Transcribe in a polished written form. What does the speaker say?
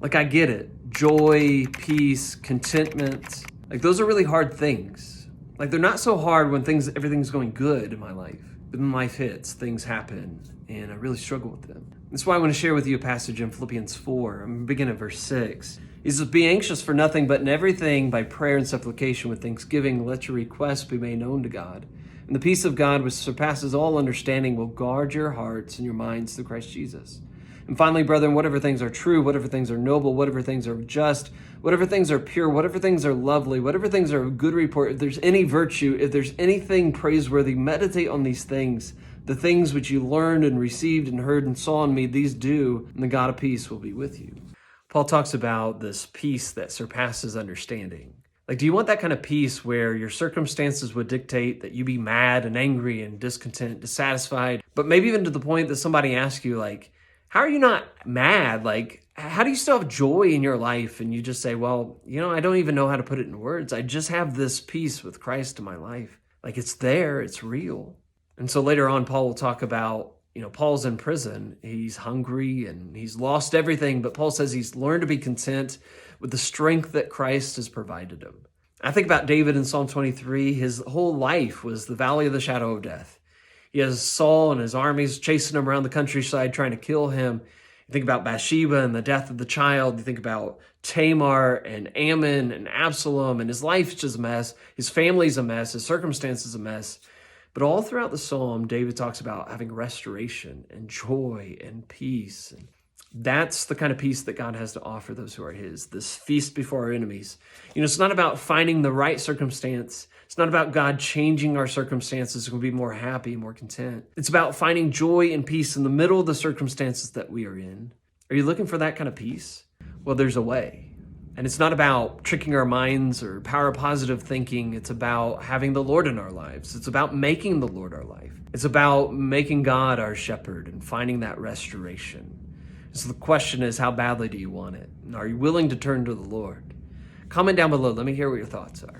Like, I get it. Joy, peace, contentment. Like, those are really hard things. Like, they're not so hard when everything's going good in my life. But when life hits, things happen, and I really struggle with them. That's why I want to share with you a passage in Philippians 4. I'm going to begin at verse 6. He says, "Be anxious for nothing, but in everything by prayer and supplication with thanksgiving, let your requests be made known to God. And the peace of God, which surpasses all understanding, will guard your hearts and your minds through Christ Jesus. And finally, brethren, whatever things are true, whatever things are noble, whatever things are just, whatever things are pure, whatever things are lovely, whatever things are of good report, if there's any virtue, if there's anything praiseworthy, meditate on these things. The things which you learned and received and heard and saw in me, these do, and the God of peace will be with you." Paul talks about this peace that surpasses understanding. Like, do you want that kind of peace where your circumstances would dictate that you be mad and angry and discontent, dissatisfied, but maybe even to the point that somebody asks you, like, how are you not mad? Like, how do you still have joy in your life? And you just say, well, I don't even know how to put it in words. I just have this peace with Christ in my life. Like, it's there, it's real. And so later on, Paul will talk about, Paul's in prison. He's hungry and he's lost everything. But Paul says he's learned to be content with the strength that Christ has provided him. I think about David in Psalm 23. His whole life was the valley of the shadow of death. He has Saul and his armies chasing him around the countryside, trying to kill him. You think about Bathsheba and the death of the child. You think about Tamar and Ammon and Absalom, and his life's just a mess. His family's a mess. His circumstances a mess. But all throughout the psalm, David talks about having restoration and joy and peace. And that's the kind of peace that God has to offer those who are his, this feast before our enemies. It's not about finding the right circumstance. It's not about God changing our circumstances so we'll be more happy, more content. It's about finding joy and peace in the middle of the circumstances that we are in. Are you looking for that kind of peace? Well, there's a way. And it's not about tricking our minds or power of positive thinking. It's about having the Lord in our lives. It's about making the Lord our life. It's about making God our shepherd and finding that restoration. So the question is, how badly do you want it? And are you willing to turn to the Lord? Comment down below. Let me hear what your thoughts are.